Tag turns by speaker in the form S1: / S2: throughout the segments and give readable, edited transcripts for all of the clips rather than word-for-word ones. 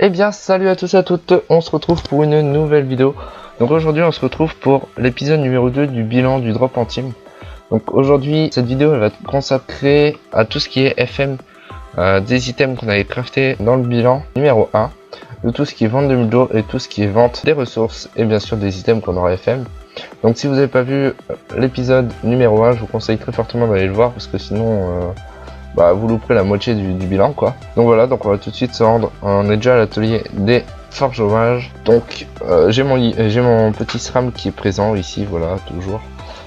S1: Eh bien salut à tous et à toutes, on se retrouve pour une nouvelle vidéo. Donc aujourd'hui on se retrouve pour l'épisode numéro 2 du bilan du drop en team. Donc aujourd'hui cette vidéo elle va être consacrée à tout ce qui est FM des items qu'on avait crafté dans le bilan numéro 1, de tout ce qui est vente de muldo et tout ce qui est vente des ressources et bien sûr des items qu'on aura FM. Donc si vous n'avez pas vu l'épisode numéro 1, je vous conseille très fortement d'aller le voir parce que sinon vous louperez la moitié du bilan quoi. Donc voilà, donc on va tout de suite se rendre, on est déjà à l'atelier des forgeages. Donc j'ai mon petit SRAM qui est présent ici, voilà, toujours.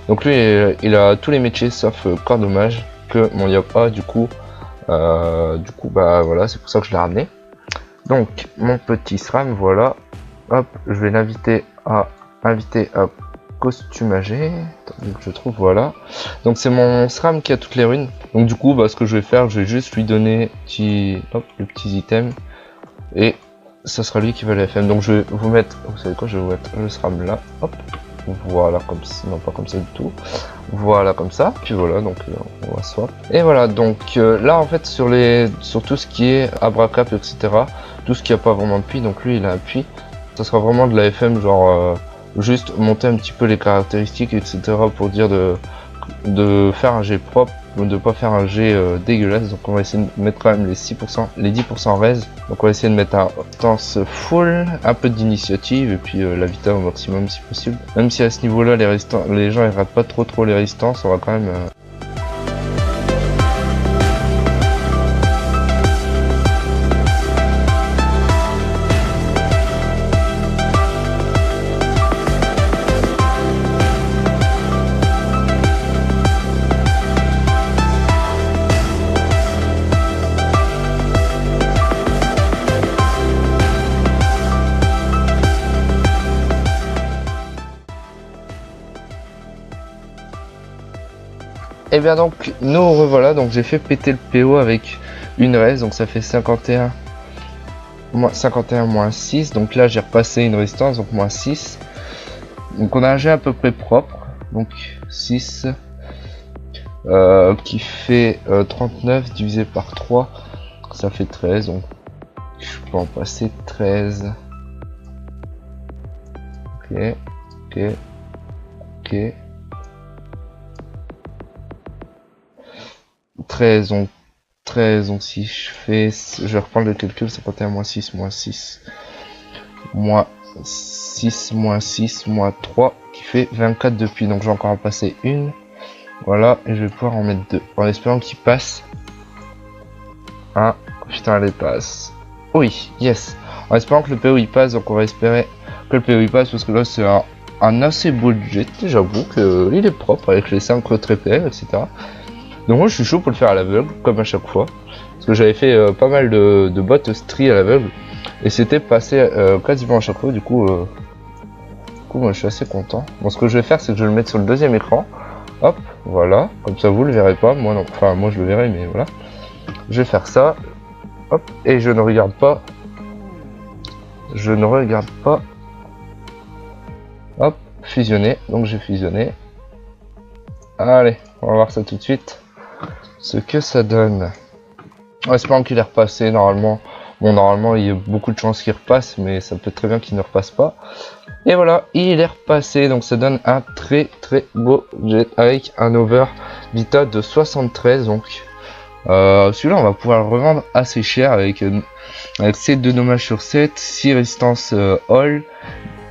S1: Donc lui il a tous les métiers sauf corps dommage que mon Yop a du coup voilà, c'est pour ça que je l'ai ramené. Donc mon petit SRAM, voilà, hop, je vais l'inviter à costumager. Attendez que je trouve, voilà. Donc c'est mon SRAM qui a toutes les runes. Donc du coup ce que je vais faire, je vais juste lui donner le petit item et ça sera lui qui va les FM. Donc je vais vous mettre, vous savez quoi, je vais vous mettre le SRAM là, hop, voilà, comme ça, non pas comme ça du tout, voilà comme ça, puis voilà, donc on va swap. Et voilà, donc là en fait sur tout ce qui est abracap, etc., tout ce qui a pas vraiment de puits, donc lui il a un puits, ça sera vraiment de la FM, genre juste monter un petit peu les caractéristiques, etc., pour dire de faire un G propre, de pas faire un G dégueulasse. Donc on va essayer de mettre quand même les 6%, les 10% raise. Donc on va essayer de mettre un stance full, un peu d'initiative et puis la vita au maximum si possible. Même si à ce niveau là les gens ils ratent pas trop les résistances, on va quand même Et bien donc nous revoilà, donc j'ai fait péter le PO avec une raise, donc ça fait 51 moins 6, donc là j'ai repassé une résistance, donc moins 6. Donc on a un jet à peu près propre, donc 6 qui fait 39 divisé par 3, ça fait 13, donc je peux en passer 13. Ok. 13, donc si je vais reprendre le calcul, 51 moins 6 moins 6 moins 6 moins 6 moins 3 qui fait 24 depuis, donc je vais encore en passer une, voilà, et je vais pouvoir en mettre deux en espérant qu'il passe. Putain, elle passe, oui, yes, en espérant que le PO il passe. Donc on va espérer que le PO il passe parce que là c'est un assez beau jet, j'avoue qu'il est propre avec les 5 retraits PM, etc. Donc moi je suis chaud pour le faire à l'aveugle, comme à chaque fois. Parce que j'avais fait pas mal de bots stri à l'aveugle. Et c'était passé quasiment à chaque fois, du coup moi je suis assez content. Bon, ce que je vais faire c'est que je vais le mettre sur le deuxième écran. Hop, voilà, comme ça vous le verrez pas, moi non, enfin moi je le verrai mais voilà. Je vais faire ça, hop, et je ne regarde pas. Hop, fusionner, donc j'ai fusionné. Allez, on va voir ça tout de suite. Ce que ça donne. En espérant qu'il est repassé normalement. Bon, normalement il y a beaucoup de chances qu'il repasse, mais ça peut très bien qu'il ne repasse pas. Et voilà, il est repassé, donc ça donne un très beau jet avec un over vita de 73. Donc celui-là on va pouvoir le revendre assez cher avec 7 de dommage sur 7, 6 résistance all,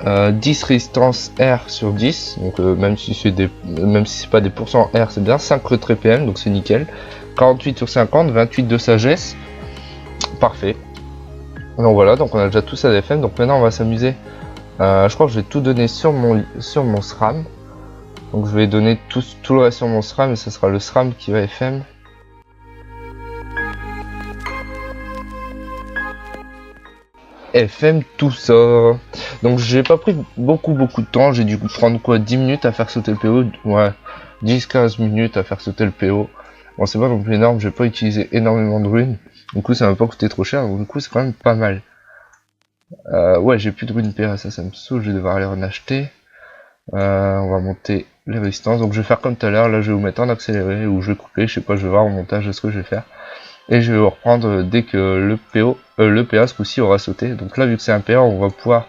S1: 10 résistance R sur 10, donc même si c'est pas des pourcents R, c'est bien, 5 retrait PM, donc c'est nickel, 48 sur 50, 28 de sagesse, parfait. Donc voilà, donc on a déjà tout ça d'FM, donc maintenant on va s'amuser. Je crois que je vais tout donner sur mon SRAM, donc je vais donner tout le reste sur mon SRAM et ce sera le SRAM qui va FM. FM tout ça. Donc j'ai pas pris beaucoup de temps, j'ai dû prendre quoi, 10 minutes à faire sauter le PO, ouais, 10-15 minutes à faire sauter le PO. Bon, c'est pas non plus énorme, j'ai pas utilisé énormément de runes, du coup ça m'a pas coûté trop cher, donc du coup c'est quand même pas mal. Ouais, j'ai plus de runes PA, ça me saoule, je vais devoir aller en acheter. On va monter les résistances, donc je vais faire comme tout à l'heure, là je vais vous mettre en accéléré ou je vais couper, je sais pas, je vais voir au montage ce que je vais faire. Et je vais vous reprendre dès que le PA ce coup-ci aura sauté. Donc là, vu que c'est un PA, on va pouvoir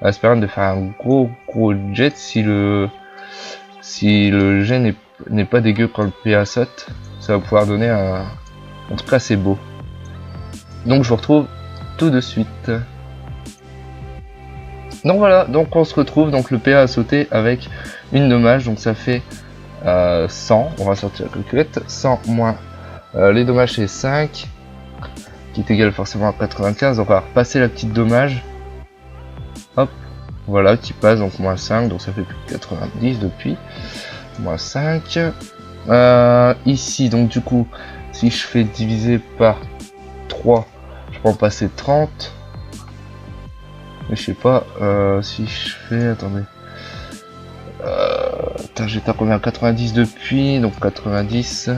S1: espérer de faire un gros jet si le jet n'est pas dégueu quand le PA saute. Ça va pouvoir donner un... En tout cas, c'est beau. Donc je vous retrouve tout de suite. Donc voilà, donc on se retrouve, donc le PA a sauté avec une dommage, donc ça fait 100, on va sortir la calculette, 100 moins les dommages c'est 5, qui est égal forcément à 95, donc on va repasser la petite dommage, hop, voilà, qui passe, donc moins 5, donc ça fait plus de 90 depuis, moins 5, ici, donc du coup, si je fais diviser par 3, je peux en passer 30, mais je sais pas, si je fais, attendez, j'étais à combien, 90 depuis, donc 90,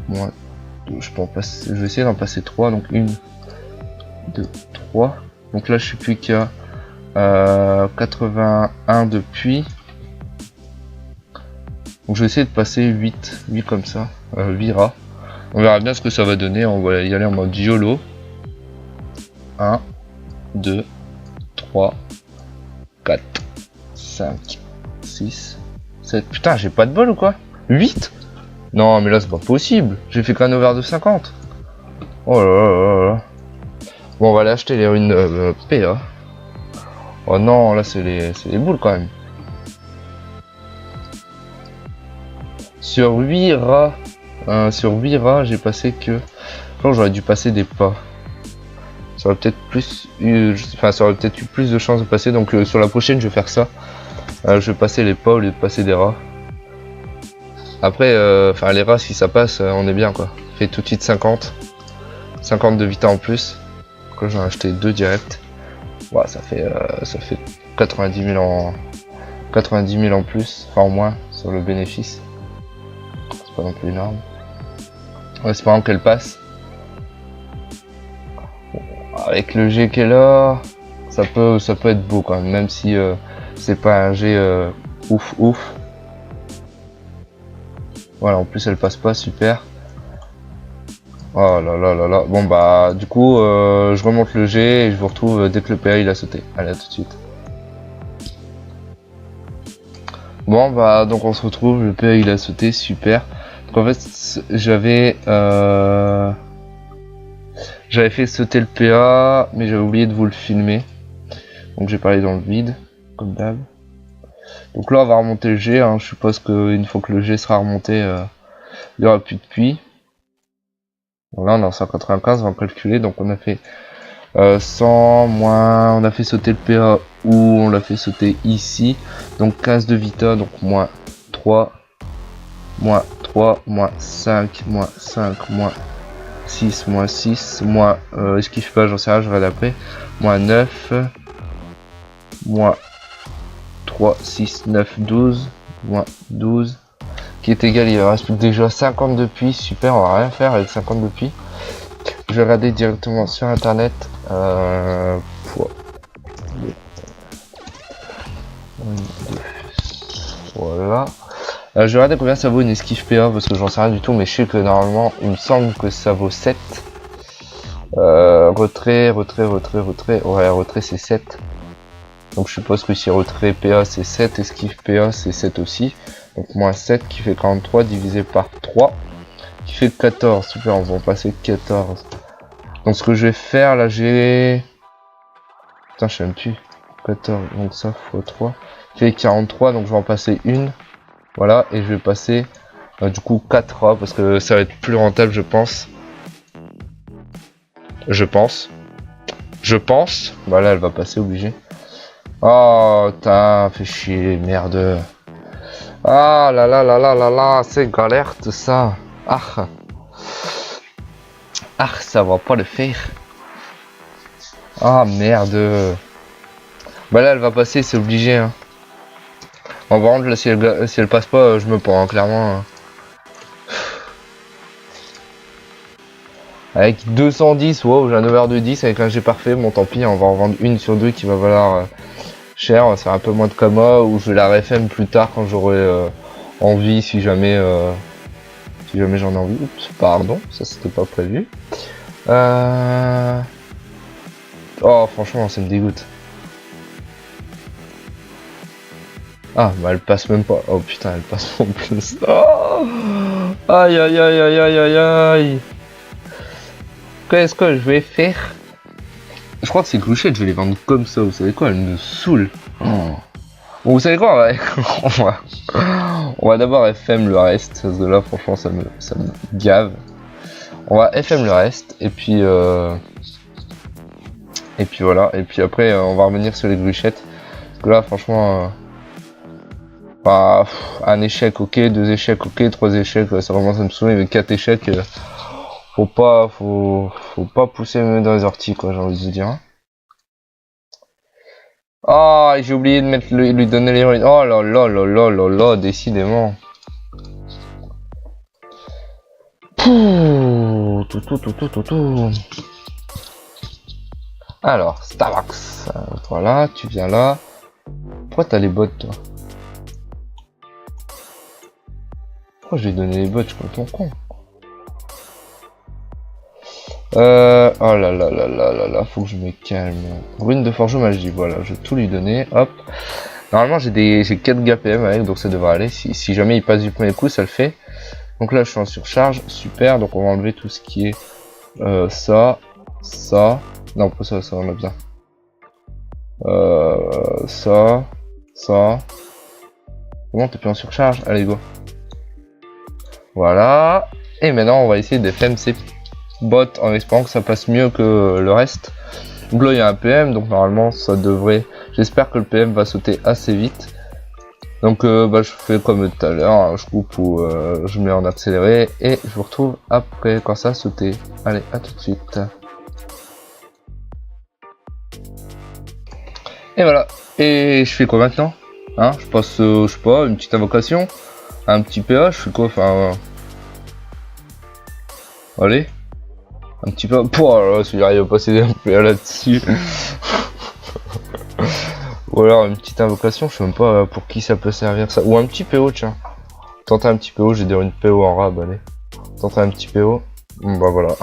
S1: moins, je peux en passer, je vais essayer d'en passer 3, donc 1, 2, 3, donc là je suis plus qu'à 81 depuis, donc je vais essayer de passer 8 comme ça, 8 rats, on verra bien ce que ça va donner, on va y aller en mode YOLO, 1, 2, 3, 4, 5, 6, 7, putain j'ai pas de bol ou quoi? 8? Non mais là c'est pas possible, j'ai fait qu'un over de 50. Oh là là là là. Bon on va aller acheter les runes PA. Oh non là c'est les boules quand même. Sur 8 rats, j'ai passé que... Genre j'aurais dû passer des pas. Ça aurait peut-être plus eu... Enfin ça aurait peut-être eu plus de chances de passer, donc sur la prochaine je vais faire ça. Je vais passer les pas au lieu de passer des rats. Après, enfin les rats si ça passe, on est bien quoi. Fait tout de suite 50 de vita en plus. Donc là j'en ai acheté 2 direct. Ouais, ça fait 90 000 en plus, enfin en moins sur le bénéfice. C'est pas non plus énorme. En espérant qu'elle passe. Bon, avec le G qu'elle a, ça peut être beau quand même si c'est pas un G ouf. Voilà, en plus elle passe pas, super. Oh là là là là. Bon bah du coup je remonte le G et je vous retrouve dès que le PA il a sauté. Allez, à tout de suite. Bon bah donc on se retrouve, le PA il a sauté, super. Donc en fait j'avais fait sauter le PA mais j'avais oublié de vous le filmer. Donc j'ai parlé dans le vide, comme d'hab. Donc là on va remonter le G, hein. Je suppose qu'une fois que le G sera remonté, il n'y aura plus de puits. Donc là on est en 195, on va calculer, donc on a fait 100 moins, on a fait sauter le PA ou on l'a fait sauter ici, donc 15 de vita, donc moins 3, moins 5, moins 5, moins 6, moins esquive pas, j'en sais rien, je regarde après, moins 9, moins 3, 6, 9, 12, moins 12, qui est égal, il reste déjà 50 depuis, super, on va rien faire avec 50 depuis. Je vais regarder directement sur internet, voilà. Je vais regarder combien ça vaut une esquive PA parce que j'en sais rien du tout, mais je sais que normalement il me semble que ça vaut 7. Retrait, ouais, retrait c'est 7. Donc je suppose que si retrait PA c'est 7, esquive PA c'est 7 aussi. Donc moins 7 qui fait 43 divisé par 3 qui fait 14. Super, on va en passer 14. Donc ce que je vais faire là, j'ai... Putain, je sais même plus. 14, donc ça x 3 fait 43, donc je vais en passer une. Voilà, et je vais passer du coup 4 rats parce que ça va être plus rentable, je pense. Je pense. Voilà, elle va passer obligée. Oh, putain, fait chier, merde. Ah là là là là là là, c'est galère tout ça. Ah, ça va pas le faire. Ah merde. Bah là, elle va passer, c'est obligé. Hein. En vrai, là, si elle passe pas, je me prends, hein, clairement. Avec 210, wow, j'ai un over de 10 avec un G parfait. Bon, tant pis, on va en vendre une sur deux qui va valoir cher. On va faire un peu moins de coma ou je vais la refm plus tard quand j'aurai envie, si jamais si jamais j'en ai envie. Oups, pardon, ça c'était pas prévu. Oh, franchement, ça me dégoûte. Ah, bah elle passe même pas. Oh putain, elle passe en plus. Oh, aïe aïe aïe aïe aïe aïe aïe. Qu'est-ce que je vais faire? Je crois que ces clochettes, je vais les vendre comme ça. Vous savez quoi? Elles me saoulent. Oh. Bon, vous savez quoi? On va d'abord FM le reste. Parce que là, franchement, ça me gave. On va FM le reste. Et puis voilà. Et puis après, on va revenir sur les clochettes. Parce que là, franchement. Bah, un échec, ok, 2 échecs, ok, 3 échecs, ça commence à me saouler, mais 4 échecs, faut pas pousser même dans les orties, quoi, j'ai envie de dire. Ah, j'ai oublié de mettre lui donner l'héroïne. Oh là là là là là là, décidément. Pouh, tout. Alors, Starbucks. Voilà, tu viens là. Pourquoi t'as les bottes, toi? Pourquoi je vais donner les bottes? Je suis ton con. Oh là là là là là là, faut que je me calme. Ruine de forgeau magie, voilà, je vais tout lui donner, hop. Normalement j'ai 4 GPM avec, donc ça devrait aller. Si jamais il passe du premier coup, ça le fait. Donc là je suis en surcharge, super, donc on va enlever tout ce qui est ça. Non, pas ça, on a besoin. Ça. Comment t'es plus en surcharge? Allez, go. Voilà. Et maintenant on va essayer de FM ces bots en espérant que ça passe mieux que le reste. Donc là il y a un PM, donc normalement ça devrait... J'espère que le PM va sauter assez vite. Donc je fais comme tout à l'heure, hein, je coupe ou je mets en accéléré et je vous retrouve après quand ça a sauté. Allez, à tout de suite. Et voilà. Et je fais quoi maintenant? Hein, je passe, je sais pas, une petite invocation, un petit PA, je fais quoi? Enfin... Allez. Un petit peu... Pouah, là, si j'arrive à passer un PA là-dessus. Ou alors une petite invocation, je sais même pas pour qui ça peut servir ça. Ou un petit PO, tiens. Tenter un petit PO, j'ai dire une PO en rab, allez. Tenter un petit PO. Bon bah voilà.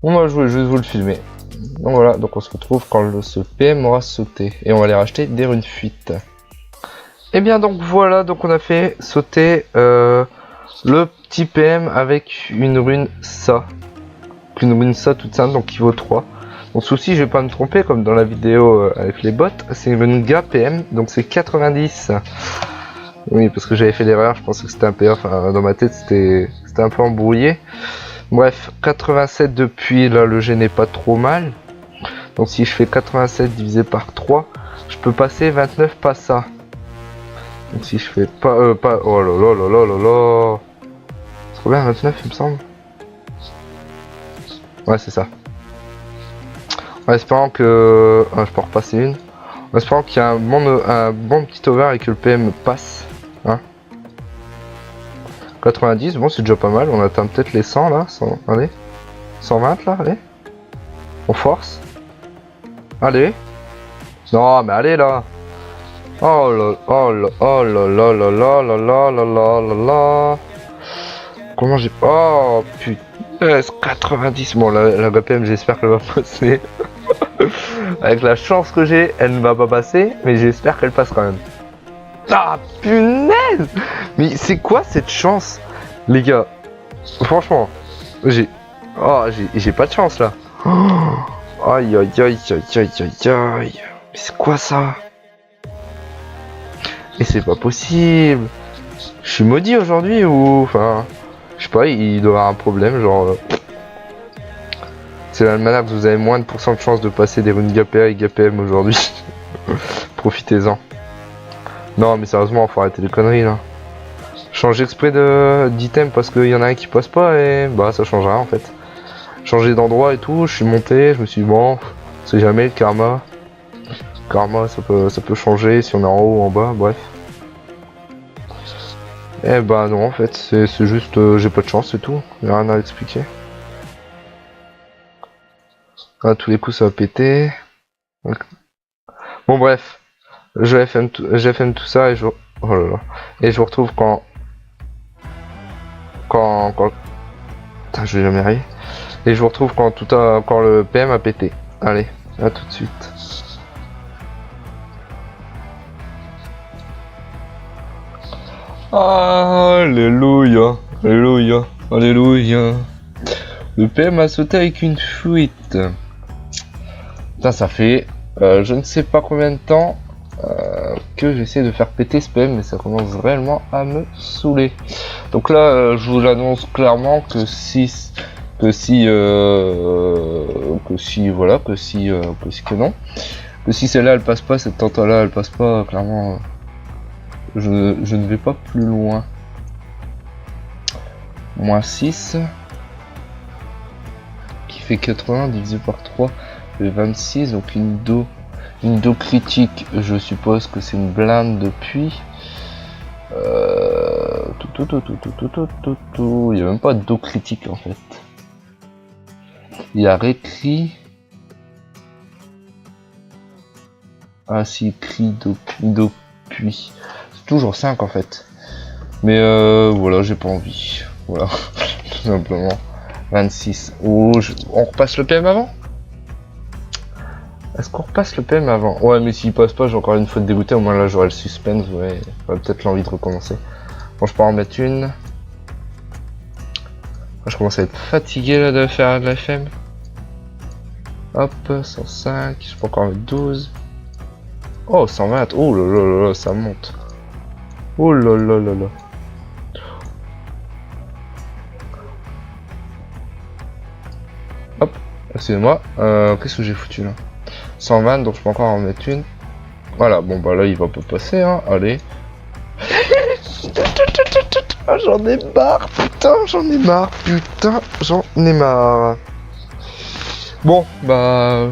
S1: Bon bah je voulais juste vous le filmer. Donc voilà, donc on se retrouve quand ce PM aura sauté. Et on va aller racheter des runes fuites. Et bien donc voilà, donc on a fait sauter le petit PM avec une rune ça. Une rune ça toute simple, donc qui vaut 3. Bon, souci, je vais pas me tromper, comme dans la vidéo avec les bots, c'est une GA PM, donc c'est 90. Oui, parce que j'avais fait l'erreur, je pensais que c'était un PA, enfin dans ma tête c'était un peu embrouillé. Bref, 87 depuis, là le G n'est pas trop mal. Donc si je fais 87 divisé par 3, je peux passer 29 pas ça. Donc si je fais pas... oh là là là là là là. C'est combien 29 il me semble? Ouais c'est ça. En espérant que... Ah, je peux en repasser une. En espérant qu'il y a un bon petit over et que le PM passe. Hein 90, bon c'est déjà pas mal. On atteint peut-être les 100 là. 100, allez. 120 là, allez. On force. Allez. Non mais allez là. Oh là oh là oh là là là là là là là là là là. Comment j'ai... Oh putain 90. Bon la GPM j'espère qu'elle va passer. Avec la chance que j'ai, elle ne va pas passer, mais j'espère qu'elle passe quand même. Ah punaise! Mais c'est quoi cette chance? Les gars, franchement, j'ai pas de chance là. Oh, aïe aïe aïe aïe aïe aïe aïe. Mais c'est quoi ça? Mais c'est pas possible. Je suis maudit aujourd'hui ou... Enfin, je sais pas, il doit y avoir un problème, genre... C'est l'almanach, vous avez moins de % de chance de passer des runes GPA et GPM aujourd'hui. Profitez-en. Non mais sérieusement, faut arrêter les conneries là. Changer exprès d'item parce qu'il y en a un qui passe pas et bah ça change rien en fait. Changer d'endroit et tout, je suis monté, je me suis dit bon, c'est jamais le karma. Karma ça peut changer si on est en haut ou en bas, bref. Eh bah non en fait, c'est juste j'ai pas de chance c'est tout, y'a rien à expliquer. À tous les coups ça va péter. Bon bref, je FM tout ça et je... Oh là là. Et je vous retrouve quand... Putain, je vais jamais y arriver. Et je vous retrouve quand le PM a pété. Allez, à tout de suite. Alléluia, alléluia, alléluia. Le PM a sauté avec une fuite. Putain, ça fait je ne sais pas combien de temps que j'essaie de faire péter ce PM, mais ça commence réellement à me saouler. Donc là, je vous l'annonce clairement que si celle-là elle passe pas, cette tente-là elle passe pas, clairement, je ne vais pas plus loin. Moins 6 qui fait 80 divisé par 3 fait 26, donc une do critique, je suppose que c'est une blinde de puits. Il n'y a même pas de do critique en fait. Il y a récrit. Ah si, cri do puits. C'est toujours 5 en fait. Mais voilà, j'ai pas envie. Voilà, tout simplement. 26. Oh, on repasse le PM avant? Est-ce qu'on repasse le PM avant? Ouais, mais s'il passe pas, j'ai encore une fois dégoûté. Au moins là, j'aurai le suspense. Ouais, j'aurai peut-être l'envie de recommencer. Bon, je peux en mettre une. Je commence à être fatigué là de faire de la FM. Hop, 105. Je peux encore mettre 12. Oh, 120. Oh là là là, ça monte. Oh là là là là. Hop, excusez-moi. Qu'est-ce que j'ai foutu là? 120, donc je peux encore en mettre une. Voilà, bon bah là il va pas passer, hein. Allez. Ah, j'en ai marre, putain, j'en ai marre, putain, j'en ai marre. Bon, bah...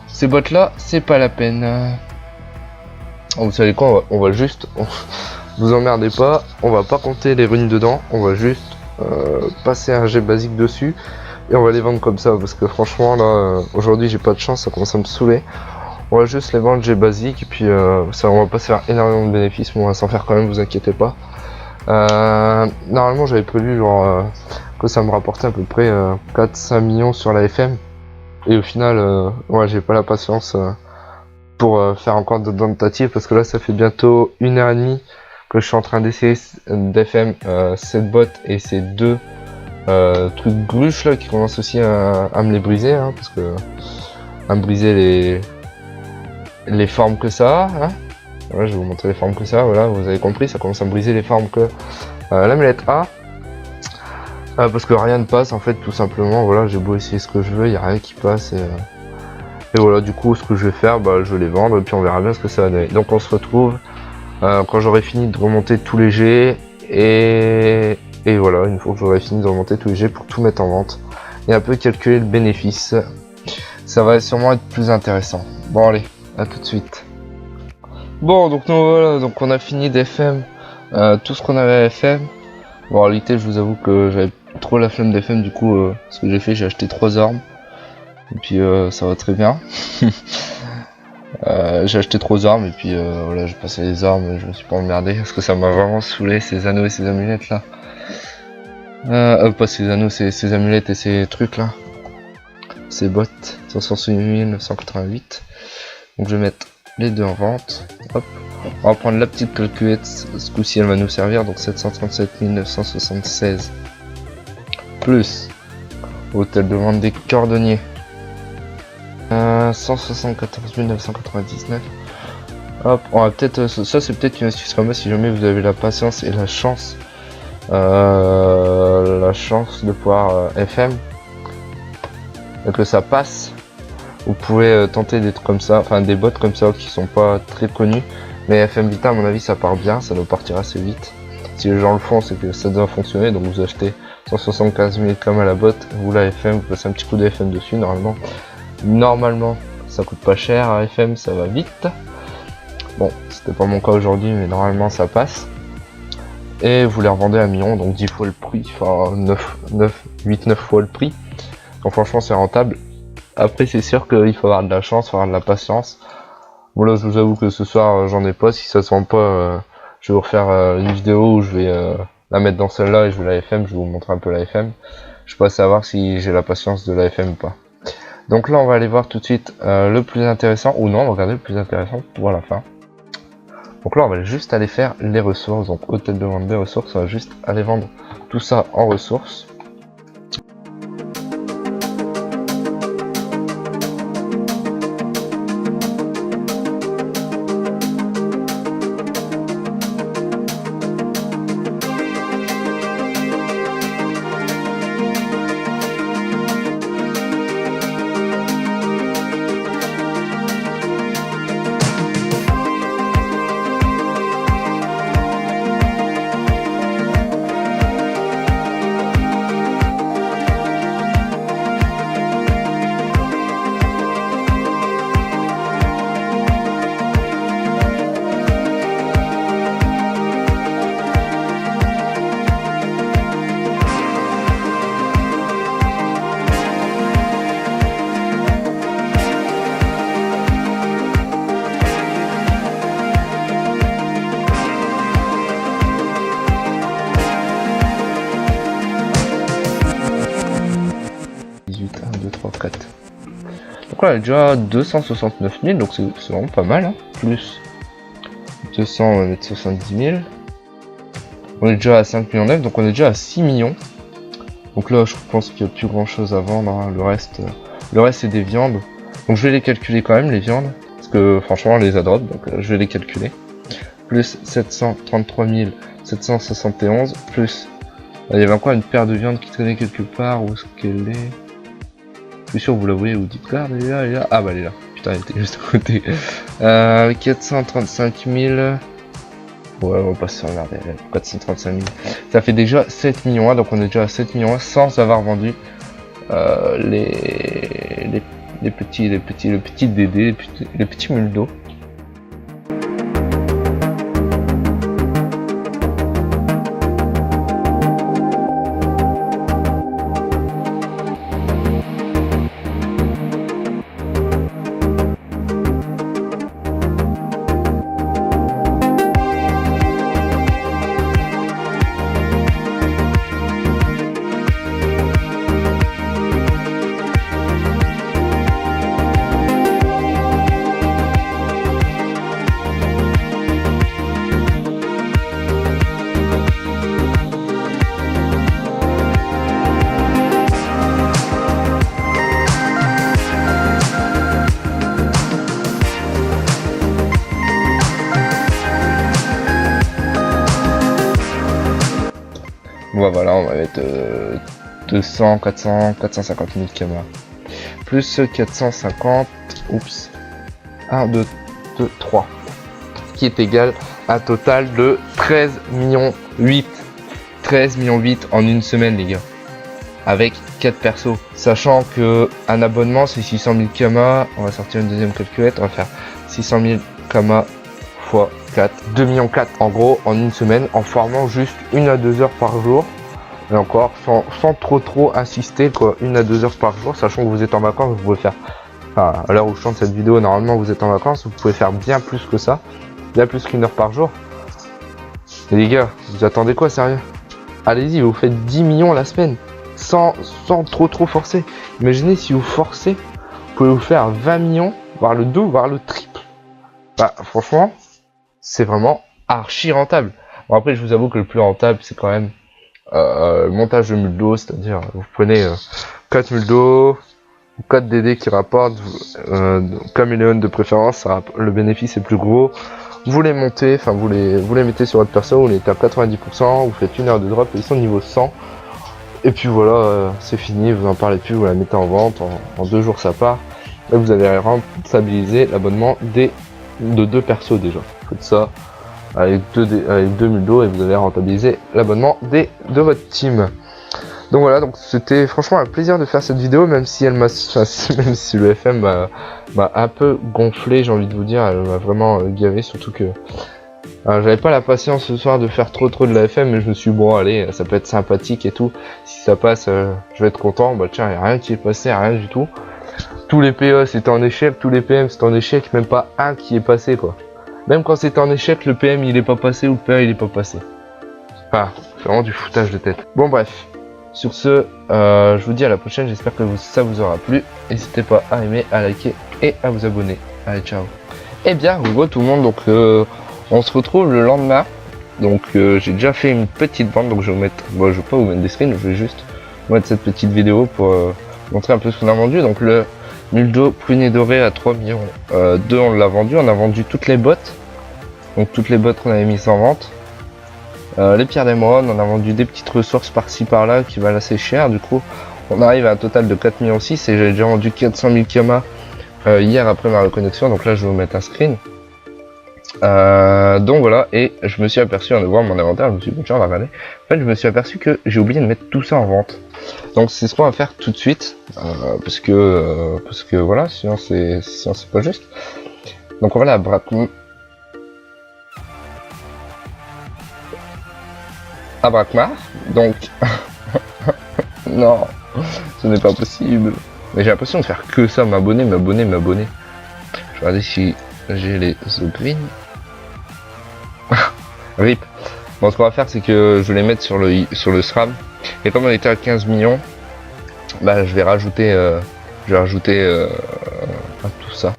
S1: Ces bottes là, c'est pas la peine. Oh, vous savez quoi, on va juste... Vous emmerdez pas, on va pas compter les runes dedans, on va juste passer un jet basique dessus. Et on va les vendre comme ça, parce que franchement là, aujourd'hui j'ai pas de chance, ça commence à me saouler. On va juste les vendre jet basique, et puis ça, on va pas se faire énormément de bénéfices, mais on va s'en faire quand même, vous inquiétez pas. Normalement j'avais prévu genre que ça me rapportait à peu près 4-5 millions sur la FM. Et au final, ouais, j'ai pas la patience pour faire encore de tentatives, parce que là ça fait bientôt 1h30 que je suis en train d'essayer d'FM cette botte et ces deux trucs gruches là qui commencent aussi à me les briser, hein, parce que à me briser les formes que ça a, hein. Voilà, je vais vous montrer les formes que ça a, voilà, vous avez compris, ça commence à me briser les formes que l'amulette A, parce que rien ne passe en fait, tout simplement. Voilà, j'ai beau essayer ce que je veux, il n'y a rien qui passe, et voilà, du coup ce que je vais faire, bah, je vais les vendre et puis on verra bien ce que ça va donner. Donc on se retrouve quand j'aurai fini de remonter tous les jets, et voilà, une fois que j'aurai fini de remonter tous les jets pour tout mettre en vente et un peu calculer le bénéfice, ça va sûrement être plus intéressant. Bon allez, à tout de suite. Bon, donc nous voilà, donc on a fini d'FM tout ce qu'on avait à FM. Bon, en réalité, je vous avoue que j'avais trop la flemme d'FM, du coup, ce que j'ai fait, j'ai acheté 3 armes. Et puis ça va très bien. J'ai acheté 3 armes et puis voilà, j'ai passé les armes, je me suis pas emmerdé parce que ça m'a vraiment saoulé, ces anneaux et ces amulettes là. Pas ces anneaux, ces amulettes et ces trucs là. Ces bottes, 568 988. Donc je vais mettre les deux en vente. Hop. On va prendre la petite calculette, ce coup-ci elle va nous servir, donc 737 976. Plus hôtel de vente des cordonniers. 174 999. Hop, on va peut-être, ça c'est peut-être une astuce comme ça si jamais vous avez la patience et la chance de pouvoir FM et que ça passe. Vous pouvez tenter des trucs comme ça, enfin des bots comme ça qui sont pas très connus, mais FM Vita à mon avis ça part bien, ça doit partir assez vite. Si les gens le font, c'est que ça doit fonctionner, donc vous achetez 175 000 comme à la botte, vous la FM, vous passez un petit coup de FM dessus, normalement ça coûte pas cher à FM, ça va vite. Bon, c'était pas mon cas aujourd'hui, mais normalement ça passe. Et vous les revendez à 1 million, donc 10 fois le prix, enfin 8-9 fois le prix. Donc franchement c'est rentable. Après c'est sûr qu'il faut avoir de la chance, il faut avoir de la patience. Bon là je vous avoue que ce soir j'en ai pas, si ça se vend pas, je vais vous refaire une vidéo où je vais la mettre dans celle-là et je vais la FM, je vais vous montrer un peu la FM. Je peux pas savoir si j'ai la patience de la FM ou pas. Donc là on va aller voir tout de suite le plus intéressant, ou non on va regarder le plus intéressant pour la fin. Donc là on va juste aller faire les ressources, donc hôtel de vente des ressources, on va juste aller vendre tout ça en ressources. Donc là, on est déjà à 269 000, donc c'est vraiment pas mal. Hein. Plus 200, on va mettre 70 000. On est déjà à 5 millions 9, donc on est déjà à 6 millions. Donc là, je pense qu'il n'y a plus grand chose à vendre. Hein. Le reste c'est des viandes. Donc je vais les calculer quand même, les viandes. Parce que franchement, on les a drop, donc je vais les calculer. Plus 733 771, plus... il y avait encore une paire de viandes qui traînait quelque part. Où est-ce qu'elle est? Je suis sûr que vous la voyez, vous dites là, elle est là, elle est là. Ah bah elle est là. Putain, elle était juste à côté. 435 000. Ouais, on va pas se regarder. 435 000. Ça fait déjà 7 millions 1, donc on est déjà à 7 millions 1 sans avoir vendu les petits DD, les petits mules d'eau. Bon, voilà, on va mettre 200, 400, 450 000 camas. Plus 450, oups, 1, 2, 2, 3. Qui est égal à un total de 13 millions 8. 13 millions 8 en une semaine, les gars. Avec 4 persos. Sachant que un abonnement, c'est 600 000 kamas. On va sortir une deuxième calculette. On va faire 600 000 kamas x 4. 2 millions 4 en gros en une semaine. En formant juste 1 à 2 heures par jour. Et encore, sans trop insister, quoi. 1 à 2 heures par jour. Sachant que vous êtes en vacances, vous pouvez faire... Enfin, à l'heure où je chante cette vidéo, normalement vous êtes en vacances. Vous pouvez faire bien plus que ça. Bien plus qu'1 heure par jour. Et les gars, vous attendez quoi, sérieux? Allez-y, vous faites 10 millions la semaine. Sans trop forcer. Imaginez si vous forcez, vous pouvez vous faire 20 millions, voire le double, voire le triple. Bah franchement, c'est vraiment archi rentable. Bon après je vous avoue que le plus rentable c'est quand même le montage de muldo, c'est-à-dire vous prenez 4 muldo, 4 DD qui rapportent, caméléon de préférence, le bénéfice est plus gros. Vous les montez, enfin vous les mettez sur votre perso, vous les mettez à 90%, vous faites 1 heure de drop et ils sont niveau 100. Et puis voilà, c'est fini, vous en parlez plus, vous la mettez en vente, en 2 jours ça part. Et vous avez rentabilisé l'abonnement de 2 persos déjà. Faites ça avec 2 muldos et vous avez rentabilisé l'abonnement de votre team. Donc voilà, donc c'était franchement un plaisir de faire cette vidéo, même si elle m'a, même si le FM m'a un peu gonflé, j'ai envie de vous dire, elle m'a vraiment gavé, surtout que j'avais pas la patience ce soir de faire trop de la FM, mais je me suis dit, bon allez, ça peut être sympathique et tout, si ça passe, je vais être content. Bah tiens, y a rien qui est passé, rien du tout. Tous les PE c'était en échec, tous les PM c'était en échec, même pas un qui est passé quoi. Même quand c'était en échec, le PM il est pas passé ou le PE il est pas passé. Enfin, c'est vraiment du foutage de tête. Bon bref, sur ce, je vous dis à la prochaine, j'espère que ça vous aura plu. N'hésitez pas à aimer, à liker et à vous abonner. Allez, ciao. Et bien, re tout le monde, donc on se retrouve le lendemain. Donc j'ai déjà fait une petite vente, donc je vais vous mettre, bon, je vais pas vous mettre des screens, je vais juste vous mettre cette petite vidéo pour montrer un peu ce qu'on a vendu. Donc le Muldo pruné doré à 3 millions 2, on l'a vendu, on a vendu toutes les bottes. Donc toutes les bottes qu'on avait mises en vente. Les pierres d'émeraude, on a vendu des petites ressources par-ci par-là qui valent assez cher. Du coup, on arrive à un total de 4 millions 6 et j'ai déjà vendu 400 000 kamas hier après ma reconnexion. Donc là, je vais vous mettre un screen. Donc voilà, et je me suis aperçu en ouvrant mon inventaire, je me suis dit, tiens, on va regarder. En fait, je me suis aperçu que j'ai oublié de mettre tout ça en vente. Donc c'est ce qu'on va faire tout de suite, parce que voilà, sinon c'est pas juste. Donc on va aller à Brakmar, donc non, ce n'est pas possible. Mais j'ai l'impression de faire que ça, m'abonner. Je vais regarder si j'ai les green. RIP. Bon, ce qu'on va faire, c'est que je vais les mettre sur le SRAM. Et comme on était à 15 millions, bah je vais rajouter à tout ça.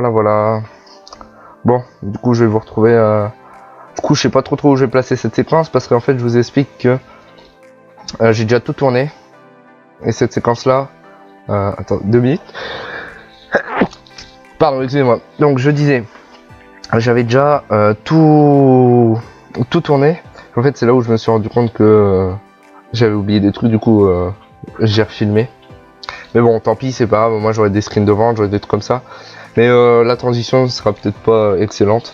S1: Voilà. Bon, du coup, je vais vous retrouver. Du coup, je sais pas trop où je vais placer cette séquence parce qu'en fait, je vous explique que j'ai déjà tout tourné. Et cette séquence-là, attends, 2 minutes. Pardon, excusez-moi. Donc, je disais, j'avais déjà tout tourné. En fait, c'est là où je me suis rendu compte que j'avais oublié des trucs. Du coup, j'ai refilmé. Mais bon, tant pis, c'est pas grave. Moi, j'aurai des screens de vente, j'aurai des trucs comme ça. Mais la transition sera peut-être pas excellente.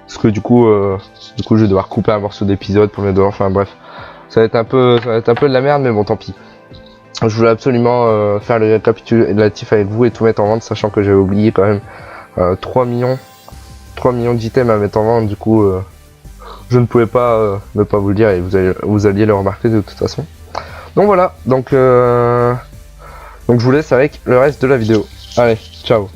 S1: Parce que du coup, je vais devoir couper un morceau d'épisode pour le mettre dehors. Enfin bref, ça va être un peu de la merde, mais bon, tant pis. Je voulais absolument faire le récapitulatif avec vous et tout mettre en vente, sachant que j'avais oublié quand même 3 millions d'items à mettre en vente. Du coup, je ne pouvais pas ne pas vous le dire et vous alliez le remarquer de toute façon. Donc voilà, donc je vous laisse avec le reste de la vidéo. Allez, ciao.